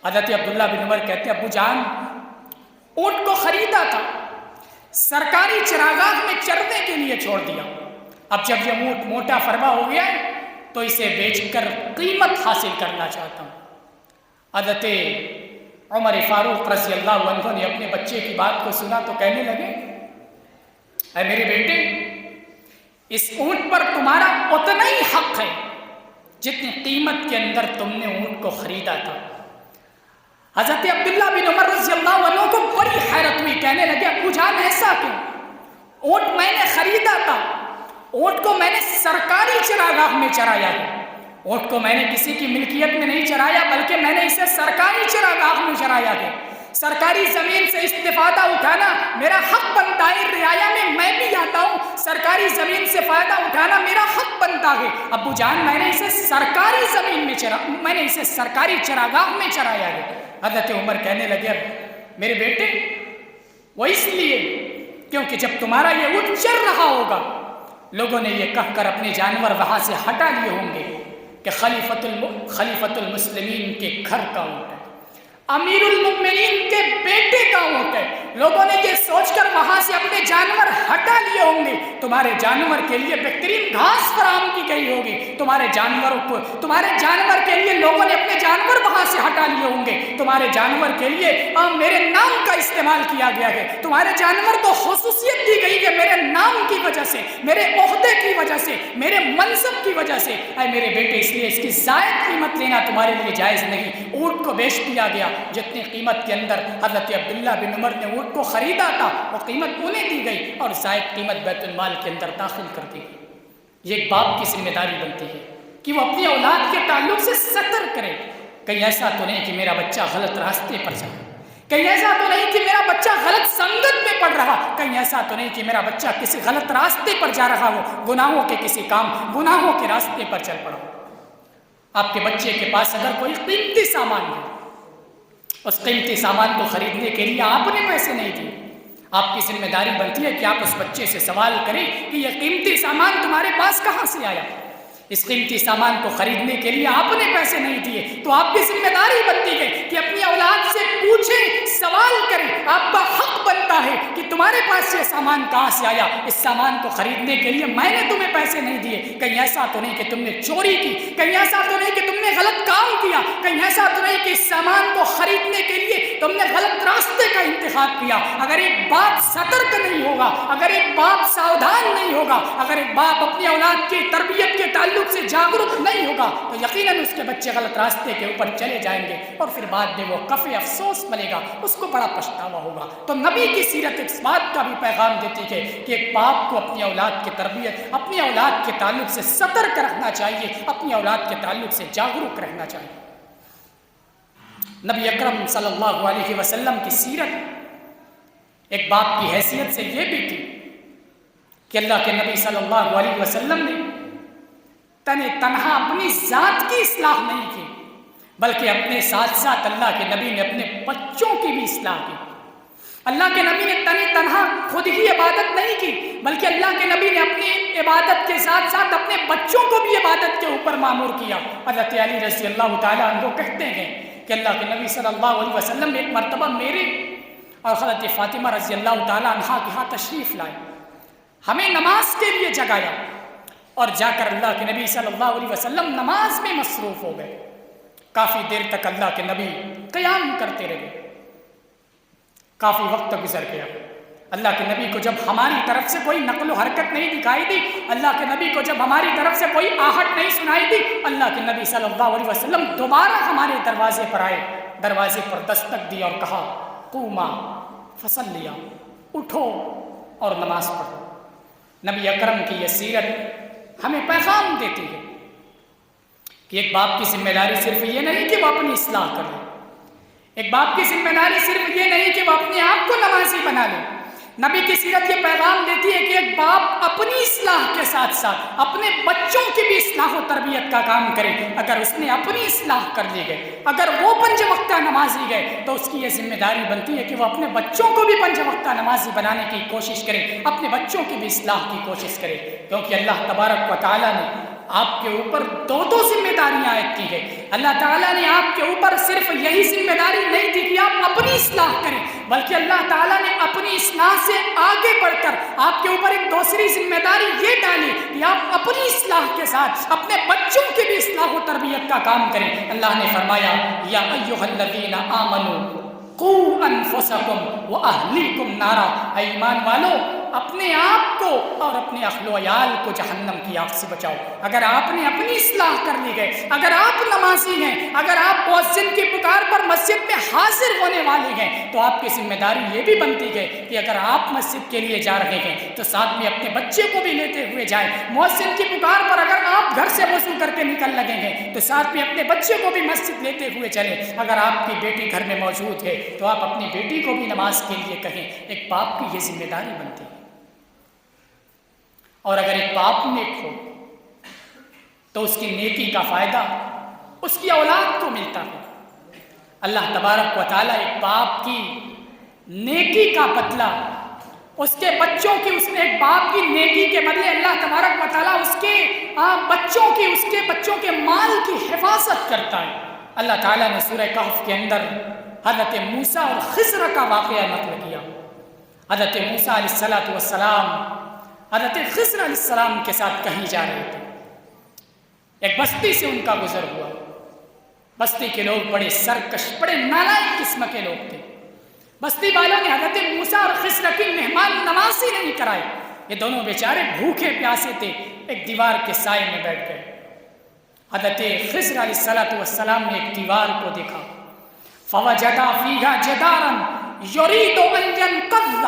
حضرت عبداللہ بن عمر کہتے ابو جان اونٹ کو خریدا تھا، سرکاری چراگاہ میں چرنے کے لیے چھوڑ دیا، اب جب یہ اونٹ موٹا فربا ہو گیا تو اسے بیچ کر قیمت حاصل کرنا چاہتا ہوں. حضرت عمر فاروق رضی اللہ عنہ نے اپنے بچے کی بات کو سنا تو کہنے لگے اے میرے بیٹے اس اونٹ پر تمہارا اتنا ہی حق ہے جتنی قیمت کے اندر تم نے اونٹ کو خریدا تھا. حضرت عبداللہ بن عمر رضی اللہ عنہ کو بڑی حیرت ہوئی، کہنے لگے ابو جان ایسا کیوں؟ اونٹ میں نے خریدا تھا، اونٹ کو میں نے سرکاری چراگاہ میں چرایا ہے، اونٹ کو میں نے کسی کی ملکیت میں نہیں چرایا بلکہ میں نے اسے سرکاری چراگاہ میں چرایا ہے. سرکاری زمین سے استفادہ اٹھانا میرا حق بنتا ہے، رعایا میں بھی آتا ہوں، سرکاری زمین سے فائدہ اٹھانا میرا حق بنتا ہے. ابو جان میں نے اسے سرکاری زمین میں میں نے اسے سرکاری چراگاہ میں چرایا ہے. حضرت عمر کہنے لگے اب میرے بیٹے وہ اس لیے کیونکہ جب تمہارا یہ اونٹ چر رہا ہوگا لوگوں نے یہ کہہ کر اپنے جانور وہاں سے ہٹا لیے ہوں گے کہ خلیفۃ المسلمین کے گھر کا اونٹ ہے، امیر المؤمنین کے بیٹے کا اونٹ ہے. لوگوں نے یہ سوچ کر وہاں سے اپنے جانور ہٹا لیے ہوں گے. تمہارے جانور کے لیے بہترین گھاس فراہم کی گئی ہوگی، تمہارے جانور کے لیے لوگوں نے اپنے جانور وہاں سے ہٹا لیے ہوں گے، تمہارے جانور کے لیے میرے نام کا استعمال کیا گیا ہے، تمہارے جانور کو خصوصیت دی گئی ہے میرے نام کی وجہ سے، میرے عہدے کی وجہ سے، میرے منصب کی وجہ سے. اے میرے بیٹے اس لیے اس کی زائد قیمت لینا تمہارے لیے جائز نہیں. اونٹ کو بیچ دیا گیا جتنی قیمت کے اندر حضرت عبداللہ بن عمر نے اونٹ کو خریدا تھا وہ قیمت انہیں دی گئی اور زائد قیمت بیت المال کے اندر داخل کر دی گئی. یہ ایک باپ کی ذمہ داری بنتی ہے کہ وہ اپنی اولاد کے تعلق سے ستر کرے، کہیں ایسا تو نہیں کہ میرا بچہ غلط راستے پر جائے، کہیں ایسا تو نہیں کہ میرا بچہ غلط سنگت میں پڑ رہا، کہیں ایسا تو نہیں کہ میرا بچہ کسی غلط راستے پر جا رہا ہو، گناہوں کے کسی کام، گناہوں کے راستے پر چل پڑا ہو۔ آپ کے بچے کے پاس اگر کوئی قیمتی سامان ہے، اس قیمتی سامان کو خریدنے کے لیے آپ نے پیسے نہیں دیے، آپ کی ذمہ داری بنتی ہے کہ آپ اس بچے سے سوال کریں کہ یہ قیمتی سامان تمہارے پاس کہاں سے آیا؟ اس قیمتی سامان کو خریدنے کے لیے آپ نے پیسے نہیں دیے تو آپ کی ذمہ داری بنتی ہے کہ اپنی اولاد سے پوچھیں، سوال کریں، آپ کا حق بنتا ہے کہ تمہارے پاس یہ سامان کہاں سے آیا، اس سامان کو خریدنے کے لیے میں نے تمہیں پیسے نہیں دیے، کہیں ایسا تو نہیں کہ تم نے چوری کی، کہیں ایسا تو نہیں کہ تم نے غلط کام کیا، کہیں ایسا تو نہیں کہ اس سامان کو خریدنے کے لیے تم نے غلط راستے کا انتخاب کیا۔ اگر ایک باپ سترک نہیں ہوگا، اگر ایک باپ ساودھان نہیں ہوگا، اگر ایک باپ اپنی اولاد کی تربیت کے تعلق سے جاگرک نہیں ہوگا تو یقیناً اس کے بچے غلط راستے کے اوپر چلے جائیں گے اور پھر بعد میں وہ کفِ افسوس ملے گا، اس کو بڑا پچھتاوا ہوگا۔ تو نبی کی سیرت اس بات کا بھی پیغام دیتی ہے کہ ایک باپ کو اپنی اولاد کی تربیت، اپنی اولاد کے تعلق سے سترک رکھنا چاہیے، اپنی اولاد کے تعلق سے جاگرک رہنا چاہیے۔ نبی اکرم صلی اللہ علیہ وسلم کی سیرت ایک باپ کی حیثیت سے یہ بھی تھی کہ اللہ کے نبی صلی اللہ علیہ وسلم نے تنہا اپنی ذات کی اصلاح نہیں کی بلکہ اپنے ساتھ ساتھ اللہ کے نبی نے اپنے بچوں کی بھی اصلاح کی۔ اللہ کے نبی نے تنہا خود ہی عبادت نہیں کی بلکہ اللہ کے نبی نے اپنی عبادت کے ساتھ ساتھ اپنے بچوں کو بھی عبادت کے اوپر مامور کیا۔ حضرت علی رضی اللہ تعالیٰ عنہ کہتے ہیں کہ اللہ کے نبی صلی اللہ علیہ وسلم ایک مرتبہ میرے اور حضرت فاطمہ رضی اللہ تعالیٰ عنہ کے ہاں تشریف لائے، ہمیں نماز کے لیے جگایا اور جا کر اللہ کے نبی صلی اللہ علیہ وسلم نماز میں مصروف ہو گئے۔ کافی دیر تک اللہ کے نبی قیام کرتے رہے، کافی وقت گزر گیا۔ اللہ کے نبی کو جب ہماری طرف سے کوئی نقل و حرکت نہیں دکھائی دی، اللہ کے نبی کو جب ہماری طرف سے کوئی آہٹ نہیں سنائی دی، اللہ کے نبی صلی اللہ علیہ وسلم دوبارہ ہمارے دروازے پر آئے، دروازے پر دستک دی اور کہا قوما فصلیا، اٹھو اور نماز پڑھو۔ نبی اکرم کی یہ سیرت ہمیں پیغام دیتی ہے کہ ایک باپ کی ذمہ داری صرف یہ نہیں کہ وہ اپنی اصلاح کر لے، ایک باپ کی ذمہ داری صرف یہ نہیں کہ وہ اپنے آپ کو نمازی بنا لے۔ نبی کی سیرت یہ پیغام دیتی ہے کہ ایک باپ اپنی اصلاح کے ساتھ ساتھ اپنے بچوں کی بھی اصلاح و تربیت کا کام کرے۔ اگر اس نے اپنی اصلاح کر لی گئے، اگر وہ 5 وقتہ نمازی گئے تو اس کی یہ ذمہ داری بنتی ہے کہ وہ اپنے بچوں کو بھی 5 وقتہ نمازی بنانے کی کوشش کرے، اپنے بچوں کی بھی اصلاح کی کوشش کرے، کیونکہ اللہ تبارک و تعالیٰ نے آپ کے اوپر 2 ذمہ داریاں عائد کی ہے۔ اللہ تعالیٰ نے آپ کے اوپر صرف یہی ذمہ داری نہیں دی کہ آپ اپنی اصلاح کریں، بلکہ اللہ تعالیٰ نے اپنی اصلاح سے آگے بڑھ کر آپ کے اوپر ایک دوسری ذمہ داری یہ ڈالی کہ آپ اپنی اصلاح کے ساتھ اپنے بچوں کی بھی اصلاح و تربیت کا کام کریں۔ اللہ نے فرمایا یا ایھا الذین آمنوا قوا انفسکم واہلیکم نارا، اے ایمان والو اپنے آپ کو اور اپنے اہل و عیال کو جہنم کی آگ سے بچاؤ۔ اگر آپ نے اپنی اصلاح کر لی گئے، اگر آپ نمازی ہیں، اگر آپ مؤذن کی پکار پر مسجد میں حاضر ہونے والے ہیں تو آپ کی ذمہ داری یہ بھی بنتی ہے کہ اگر آپ مسجد کے لیے جا رہے ہیں تو ساتھ میں اپنے بچے کو بھی لیتے ہوئے جائیں۔ مؤذن کی پکار پر اگر آپ گھر سے وضو کر کے نکل لگیں گے تو ساتھ میں اپنے بچے کو بھی مسجد لیتے ہوئے چلیں۔ اگر آپ کی بیٹی گھر میں موجود ہے تو آپ اپنی بیٹی کو بھی نماز کے لیے کہیں۔ ایک باپ کی یہ ذمہ داری بنتی ہے۔ اور اگر ایک باپ نیک ہو تو اس کی نیکی کا فائدہ اس کی اولاد کو ملتا ہے۔ اللہ تبارک و تعالیٰ ایک باپ کی نیکی کا بدلہ اس کے بچوں کی، اس نے ایک باپ کی نیکی کے بدلے اللہ تبارک و تعالیٰ اس کے بچوں کے مال کی حفاظت کرتا ہے۔ اللہ تعالیٰ نے سورہ کہف کے اندر حضرت موسیٰ اور خضر کا واقعہ نقل کیا۔ حضرت موسیٰ علیہ السلام حضرت خضر علیہ السلام کے ساتھ کہیں جا رہے تھے، ایک بستی سے ان کا گزر ہوا۔ بستی کے لوگ بڑے سرکش، بڑے نالائق قسم کے لوگ تھے۔ بستی والوں نے حضرت موسیٰ اور خضر کی مہمان نوازی نہیں کرائی۔ یہ دونوں بیچارے بھوکے پیاسے تھے، ایک دیوار کے سائے میں بیٹھ گئے۔ حضرت خضر علیہ السلام نے ایک دیوار کو دیکھا، فوجدا فیہا جدارا یرید ان ینقض،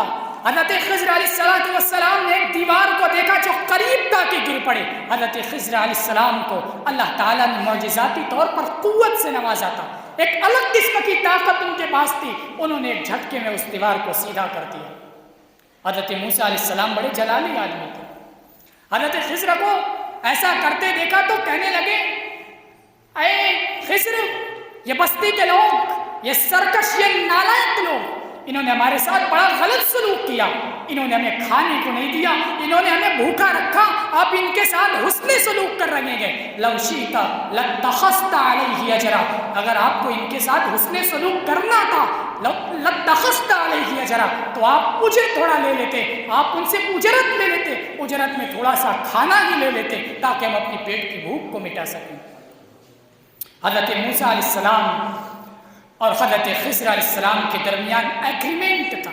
حضرت خضر علیہ السلام نے ایک دیوار کو دیکھا جو قریب تھا کہ گر پڑے. حضرت خضر علیہ السلام کو اللہ تعالیٰ نے معجزاتی طور پر قوت سے نوازا تھا. ایک الگ قسم کی طاقت ان کے پاس تھی. انہوں نے ایک جھٹکے میں اس دیوار کو سیدھا کر دیا. حضرت موسیٰ علیہ السلام بڑے جلالی آدمی تھے. حضرت خضر کو ایسا کرتے دیکھا تو کہنے لگے اے خضر، یہ بستی کے لوگ، یہ سرکش، یہ نالائق لوگ، انہوں نے ہمارے ساتھ بڑا غلط سلوک کیا. انہوں نے ہمیں کھانے کو نہیں دیا، انہوں نے ہمیں بھوکا رکھا، آپ ان کے ساتھ حسن سلوک کر رہے ہیں. لو شئت لاتخذت علیہ اجرا، اگر آپ کو ان کے ساتھ حسن سلوک کرنا تھا لاتخذت علیہ اجرا، تو آپ اجرت تھوڑا لے لیتے، آپ ان سے اجرت لے لیتے، اجرت میں تھوڑا سا کھانا ہی لے لیتے تاکہ ہم اپنی پیٹ کی بھوک کو مٹا سکیں. حضرت موسیٰ علیہ السلام اور حضرت خضر علیہ السلام کے درمیان ایگریمنٹ تھا،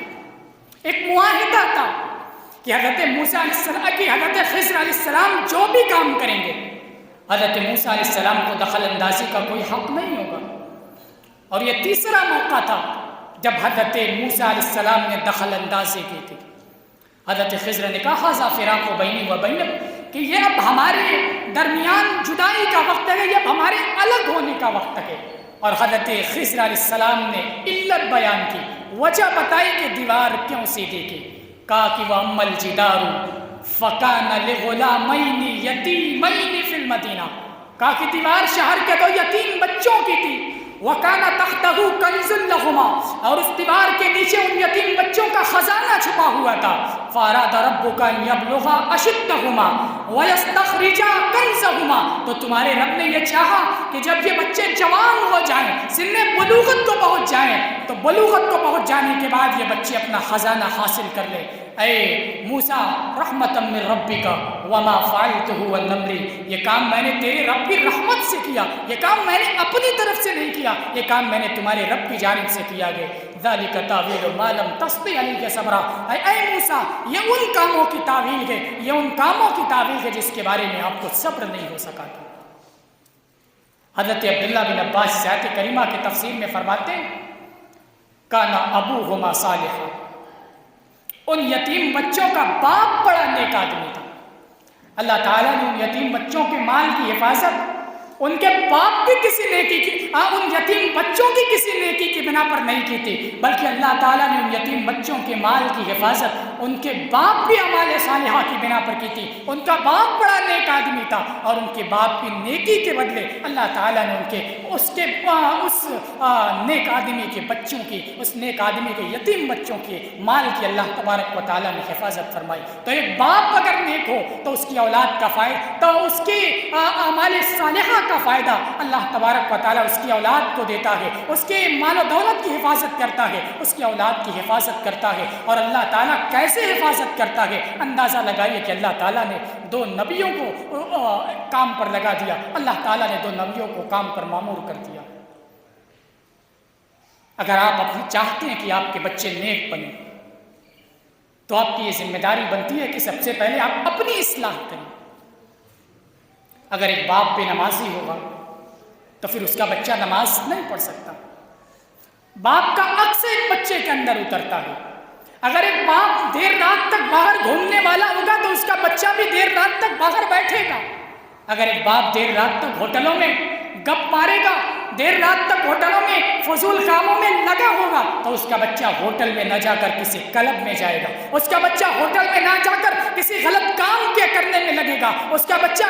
ایک معاہدہ تھا کہ حضرت موسیٰ علیہ السلام کی حضرت خضر علیہ السلام جو بھی کام کریں گے حضرت موسیٰ علیہ السلام کو دخل اندازی کا کوئی حق نہیں ہوگا. اور یہ تیسرا موقع تھا جب حضرت موسیٰ علیہ السلام نے دخل اندازی کی تھی. حضرت خضر نے کہا ھذا فراق بینی و بینک، کہ یہ اب ہمارے درمیان جدائی کا وقت ہے، یہ اب ہمارے الگ ہونے کا وقت ہے. اور حضرت خضر علیہ السلام نے علت بیان کی، وجہ بتائی کہ دیوار کیوں سیدھی کی. کہا کہ وَأَمَّا الْجِدَارُ فَكَانَ لِغُلَامَيْنِ يَتِيمَيْنِ فِي الْمَدِينَةِ، کہا کہ دیوار شہر کے دو یتیم بچوں کی تھی. وَكَانَ تَحْتَهُ كَنْزٌ لَهُمَا، اور اس دیوار کے نیچے ان یتیم بچوں کا خزانہ چھپا ہوا تھا. فَأَرَادَ رَبُّكَ أَن يَبْلُغَا أَشُدَّهُمَا وَيَسْتَخْرِجَا كَنْزَهُمَا، تو تمہارے رب نے یہ چاہا کہ جب یہ بچے جوان ہو جائیں، سن بلوغت کو پہنچ جائیں، تو بلوغت کو پہنچ جانے کے بعد یہ بچے اپنا خزانہ حاصل کر لیں. اے موسیٰ رحمتا من ربک وما فعلتہ عن امری، یہ کام میں نے تیرے رب کی رحمت سے کیا، یہ کام میں نے اپنی طرف سے نہیں کیا، یہ کام میں نے تمہارے رب کی جانب سے کیا گیا. ذالک تاویل ما لم تستطع علیہ صبرا، اے موسیٰ یہ ان کاموں کی تعویل ہے، یہ ان کاموں کی تعویل ہے جس کے بارے میں آپ کو صبر نہیں ہو سکا تھا. حضرت عبداللہ بن عباس سے آیت کریمہ کی تفسیر میں فرماتے ہیں کانا ابوہما صالحا، ان یتیم بچوں کا باپ بڑا نیک آدمی تھا. اللہ تعالیٰ نے ان یتیم بچوں کے مال کی حفاظت ان کے باپ کی کسی نیکی کی ان یتیم بچوں کی کسی نیکی کی بنا پر نہیں کی تھی، بلکہ اللہ تعالیٰ نے ان یتیم بچوں کے مال کی حفاظت ان کے باپ بھی اعمال صالحہ کی بنا پر کی تھی. ان کا باپ بڑا نیک آدمی تھا اور ان کے باپ کی نیکی کے بدلے اللہ تعالیٰ نے اس نیک آدمی کے بچوں کی، اس نیک آدمی کے یتیم بچوں کے مال کی اللہ تبارک و تعالیٰ نے حفاظت فرمائی. تو ایک باپ اگر نیک ہو تو اس کی اولاد کا فائدہ، تو اس کی اعمال صالحہ کا فائدہ اللہ تبارک و تعالیٰ اس کی اولاد کو دیتا ہے، اس کے مال و دولت کی حفاظت کرتا ہے، اس کی اولاد کی حفاظت کرتا ہے. اور اللہ تعالیٰ کیسے حفاظت کرتا ہے؟ اندازہ لگائیے کہ اللہ تعالیٰ نے 2 نبیوں کو کام پر لگا دیا، اللہ تعالیٰ نے 2 نبیوں کو کام پر مامور کر دیا. اگر آپ اپنی چاہتے ہیں کہ آپ کے بچے نیک بنیں تو آپ کی یہ ذمہ داری بنتی ہے کہ سب سے پہلے آپ اپنی اصلاح کریں. اگر ایک باپ بے نمازی ہوگا تو پھر اس کا بچہ نماز نہیں پڑھ سکتا. باپ کا عکس ایک بچے کے اندر اترتا ہے. اگر ایک باپ دیر رات تک باہر گھومنے والا ہوگا تو اس کا بچہ بھی دیر رات تک باہر بیٹھے گا. اگر ایک باپ دیر رات تک ہوٹلوں میں گپ مارے گا، دیر رات تک ہوٹلوں میں فضول کاموں میں لگا ہوگا تو اس کا بچہ ہوٹل میں نہ جا کر کسی کلب میں جائے گا. اس کا بچہ ہوٹل میں نہ جا کر کسی غلط کام کے کرنے میں لگے گا. اس کا بچہ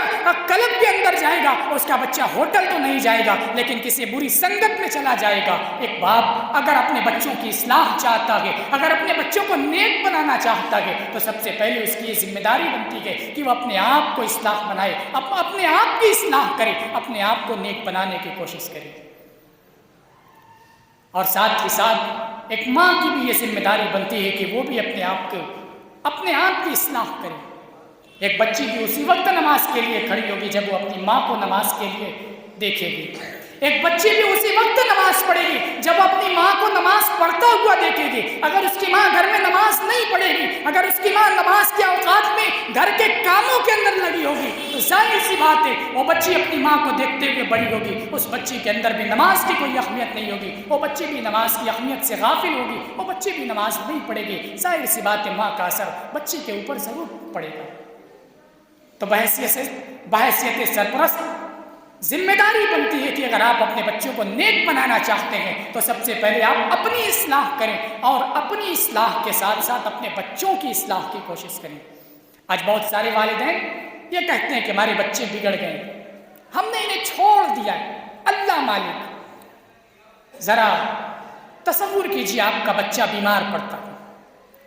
کلب کے اندر جائے گا. اس کا بچہ ہوٹل تو نہیں جائے گا لیکن کسی بری سنگت میں چلا جائے گا. ایک باپ اگر اپنے بچوں کی اصلاح چاہتا ہے، اگر اپنے بچوں کو نیک بنانا چاہتا ہے تو سب سے پہلے اس کی یہ ذمہ داری بنتی ہے کہ وہ اپنے آپ کو اصلاح بنائے، اپنے آپ کی اصلاح کرے، اپنے آپ کو نیک بنانے کی کوشش کرے. اور ساتھ ہی ساتھ ایک ماں کی بھی یہ ذمہ داری بنتی ہے کہ وہ بھی اپنے آپ کی اصلاح کرے. ایک بچی بھی اسی وقت نماز کے لیے کھڑی ہوگی جب وہ اپنی ماں کو نماز کے لیے دیکھے گی. ایک بچی بھی اسی وقت نماز پڑھے گی جب اپنی ماں کو نماز پڑھتا ہوا دیکھے گی۔ اگر اس کی ماں گھر میں نماز نہیں پڑھے گی، اگر اس کی ماں نماز کے اوقات میں گھر کے کاموں کے اندر لگی ہوگی، تو ظاہر سی بات ہے وہ بچی اپنی ماں کو دیکھتے ہوئے بڑی ہوگی، اس بچی کے اندر بھی نماز کی کوئی اہمیت نہیں ہوگی، وہ بچی بھی نماز کی اہمیت سے غافل ہوگی، وہ بچی بھی نماز نہیں پڑھے گی۔ ظاہر سی بات ہے ماں کا اثر بچی کے اوپر ضرور پڑے گا۔ تو بحیثیت سرپرست ذمہ داری بنتی ہے کہ اگر آپ اپنے بچوں کو نیک بنانا چاہتے ہیں تو سب سے پہلے آپ اپنی اصلاح کریں اور اپنی اصلاح کے ساتھ ساتھ اپنے بچوں کی اصلاح کی کوشش کریں۔ آج بہت سارے والدین یہ کہتے ہیں کہ ہمارے بچے بگڑ گئے، ہم نے انہیں چھوڑ دیا ہے، اللہ مالک۔ ذرا تصور کیجیے آپ کا بچہ بیمار پڑتا ہے،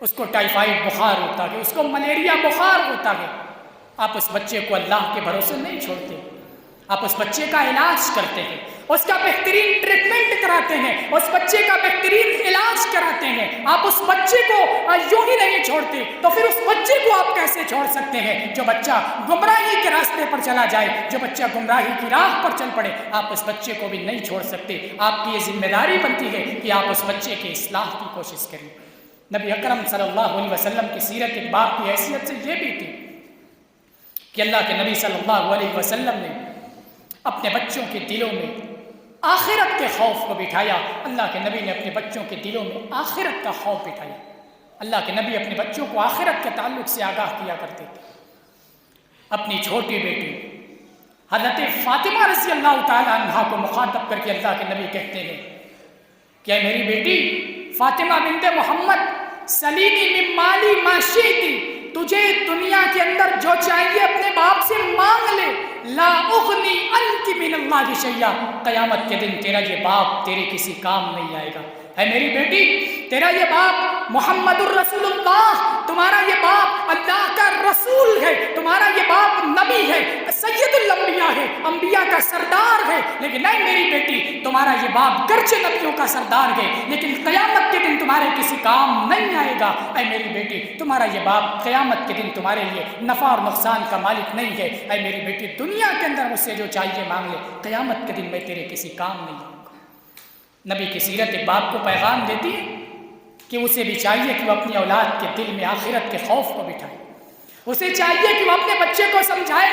اس کو ٹائیفائڈ بخار ہوتا ہے، اس کو ملیریا بخار ہوتا ہے، آپ اس بچے کو اللہ کے بھروسے نہیں چھوڑتے، آپ اس بچے کا علاج کرتے ہیں، اس کا بہترین ٹریٹمنٹ کراتے ہیں، اس بچے کا بہترین علاج کراتے ہیں، آپ اس بچے کو یوں ہی نہیں چھوڑتے، تو پھر اس بچے کو آپ کیسے چھوڑ سکتے ہیں؟ جو بچہ گمراہی کے راستے پر چلا جائے، جو بچہ گمراہی کی راہ پر چل پڑے، آپ اس بچے کو بھی نہیں چھوڑ سکتے۔ آپ کی یہ ذمہ داری بنتی ہے کہ آپ اس بچے کی اصلاح کی کوشش کریں۔ نبی اکرم صلی اللہ علیہ وسلم کی سیرت ایک باپ کی حیثیت سے یہ بھی تھی کہ اللہ کے نبی صلی اللہ علیہ وسلم نے اپنے بچوں کے دلوں میں آخرت کے خوف کو بٹھایا۔ اللہ کے نبی نے اپنے بچوں کے دلوں میں آخرت کا خوف بٹھایا۔ اللہ کے نبی اپنے بچوں کو آخرت کے تعلق سے آگاہ کیا کرتے تھے۔ اپنی چھوٹی بیٹی حضرت فاطمہ رضی اللہ تعالی عنہا کو مخاطب کر کے اللہ کے نبی کہتے ہیں کہ اے میری بیٹی فاطمہ بنت محمد، سلینی من مالی ما شئتی، تجھے دنیا کے اندر جو چاہیے اپنے باپ سے مانگ لے، لا اغنی عنک من اللہ شیئا، قیامت کے دن تیرا یہ باپ تیرے کسی کام نہیں آئے گا۔ اے میری بیٹی، تیرا یہ باپ محمد الرسول اللہ، تمہارا یہ باپ اللہ کا رسول ہے، تمہارا یہ باپ نبی ہے، سید الانبیاء ہے، انبیاء کا سردار ہے، لیکن اے میری بیٹی، تمہارا یہ باپ گرچہ نبیوں کا سردار ہے لیکن قیامت کے دن تمہارے کسی کام نہیں آئے گا۔ اے میری بیٹی، تمہارا یہ باپ قیامت کے دن تمہارے لیے نفع اور نقصان کا مالک نہیں ہے۔ اے میری بیٹی، دنیا کے اندر مجھ سے جو چاہیے مانگ لے، قیامت کے دن میں تیرے کسی کام نہیں آؤں گا۔ نبی کی سیرت ایک باپ کو پیغام دیتی ہے کہ اسے بھی چاہیے کہ وہ اپنی اولاد کے دل میں آخرت کے خوف کو بٹھائے، اسے چاہیے کہ وہ اپنے بچے کو سمجھائے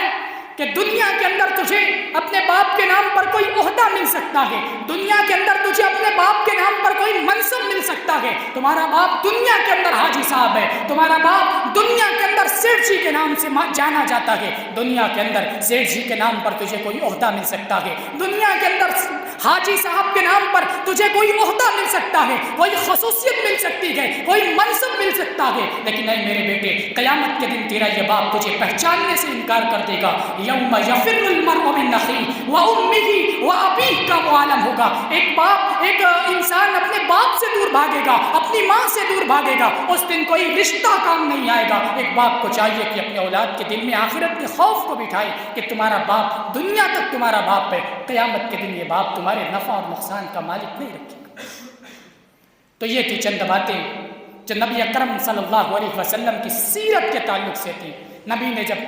کہ دنیا کے اندر تجھے اپنے باپ کے نام پر کوئی عہدہ مل سکتا ہے، دنیا کے اندر تجھے اپنے باپ کے نام پر کوئی منصب مل سکتا ہے۔ تمہارا باپ دنیا کے اندر حاجی صاحب ہے، تمہارا باپ دنیا کے اندر سیٹھ جی کے نام سے جانا جاتا ہے، دنیا کے اندر سیٹھ جی کے نام پر تجھے کوئی عہدہ مل سکتا ہے، دنیا کے اندر حاجی صاحب کے نام پر تجھے کوئی عہدہ مل سکتا ہے، کوئی خصوصیت مل سکتی ہے، کوئی منصب مل سکتا ہے، لیکن اے میرے بیٹے، قیامت کے دن تیرا یہ باپ تجھے پہچاننے سے انکار کر دے گا۔ یوم یفر المرء من اخیہ وامہ وابیہ کا وہ عالم ہوگا۔ ایک باپ، ایک انسان اپنے باپ سے دور بھاگے گا، اپنی ماں سے دور بھاگے گا، اس دن کوئی رشتہ کام نہیں آئے گا۔ ایک باپ کو چاہیے کہ اپنے اولاد کے دل میں آخرت کے خوف کو بٹھائے کہ تمہارا باپ دنیا تک تمہارا باپ ہے، قیامت کے دن یہ باپ تمہارے نفع اور نقصان کا مالک نہیں رکھے گا۔ تو یہ تھی چند باتیں جو نبی اکرم صلی اللہ علیہ وسلم کی سیرت کے تعلق سے تھی۔ نبی نے جب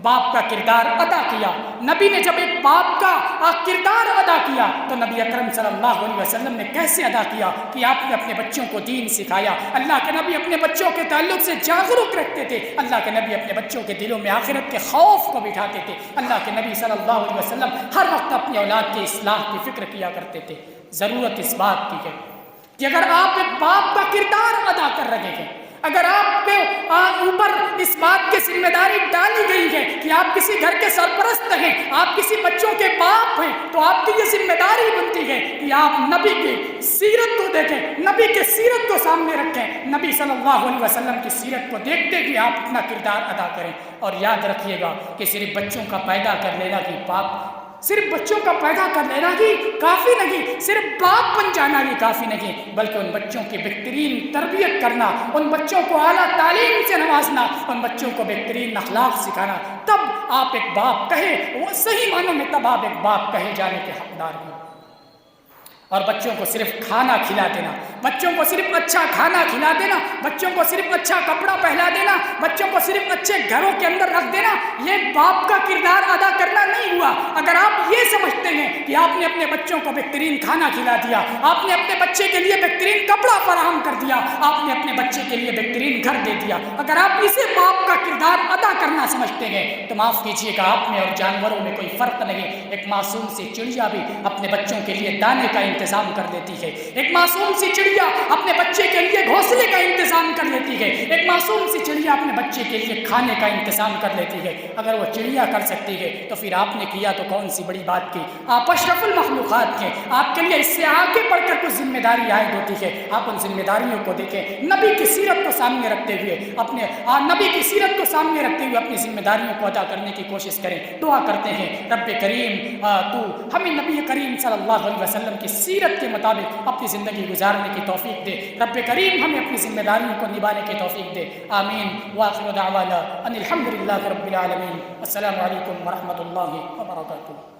باپ کا کردار ادا کیا، نبی نے جب ایک باپ کا کردار ادا کیا تو نبی اکرم صلی اللہ علیہ وسلم نے کیسے ادا کیا کہ آپ نے اپنے بچوں کو دین سکھایا۔ اللہ کے نبی اپنے بچوں کے تعلق سے جاگرک رکھتے تھے، اللہ کے نبی اپنے بچوں کے دلوں میں آخرت کے خوف کو بٹھاتے تھے، اللہ کے نبی صلی اللہ علیہ وسلم ہر وقت اپنی اولاد کی اصلاح کی فکر کیا کرتے تھے۔ ضرورت اس بات کی ہے کہ اگر آپ ایک باپ کا کردار ادا کر رہے ہیں، اگر آپ کے اوپر اس بات کی ذمہ داری ڈالی گئی ہے کہ آپ کسی گھر کے سرپرست ہیں، آپ کسی بچوں کے باپ ہیں، تو آپ کی یہ ذمہ داری بنتی ہے کہ آپ نبی کی سیرت کو دیکھیں، نبی کی سیرت کو سامنے رکھیں، نبی صلی اللہ علیہ وسلم کی سیرت کو دیکھتے ہوئے آپ اپنا کردار ادا کریں۔ اور یاد رکھیے گا کہ صرف بچوں کا پیدا کر لینا ہی صرف بچوں کا پیدا کر لینا ہی کافی نہیں، صرف باپ بن جانا ہی کافی نہیں، بلکہ ان بچوں کی بہترین تربیت کرنا، ان بچوں کو اعلیٰ تعلیم سے نوازنا، ان بچوں کو بہترین اخلاق سکھانا، تب آپ ایک باپ کہے، وہ صحیح معنوں میں تب آپ ایک باپ کہے جانے کے حقدار ہیں۔ اور بچوں کو صرف کھانا کھلا دینا، بچوں کو صرف اچھا کھانا کھلا دینا، بچوں کو صرف اچھا کپڑا پہنا دینا، بچوں کو صرف اچھے گھروں کے اندر رکھ دینا، یہ باپ کا کردار ادا کرنا نہیں ہوا۔ اگر آپ یہ سمجھتے ہیں کہ آپ نے اپنے بچوں کو بہترین کھانا کھلا دیا، آپ نے اپنے بچے کے لیے بہترین کپڑا فراہم کر دیا، آپ نے اپنے بچے کے لیے بہترین گھر دے دیا، اگر آپ اسے باپ کا کردار ادا کرنا سمجھتے ہیں تو معاف کیجیے گا، آپ میں اور جانوروں میں کوئی فرق نہیں۔ ایک معصوم سی چڑیا بھی اپنے بچوں کے لیے دانے کا انتظام کر لیتی ہے، ایک معصوم سی چڑیا اپنے بچے کے لیے گھونسلے کا انتظام کر لیتی ہے، ایک معصوم سی چڑیا اپنے بچے کے لیے کھانے کا انتظام کر لیتی ہے۔ اگر وہ چڑیا کر سکتی ہے تو پھر آپ نے کیا تو کون سی بڑی بات کی؟ آپ اشرف المخلوقات ہیں، آپ کے لیے اس سے آگے بڑھ کر کچھ ذمہ داری عائد ہوتی ہے۔ آپ ان ذمہ داریوں کو دیکھیں، نبی کی سیرت کو سامنے رکھتے ہوئے نبی کی سیرت کو سامنے رکھتے ہوئے اپنی ذمہ داریوں کو ادا کرنے کی کوشش کریں۔ دعا کرتے ہیں رب کریم تو ہمیں نبی کریم صلی اللہ علیہ وسلم کی سیرت کے مطابق اپنی زندگی گزارنے کی توفیق دے، رب کریم ہمیں اپنی ذمہ داریوں کو نبھانے کی توفیق دے، آمین۔ وآخر دعوانا ان الحمد للہ رب العالمین۔ السلام علیکم ورحمۃ اللہ وبرکاتہ۔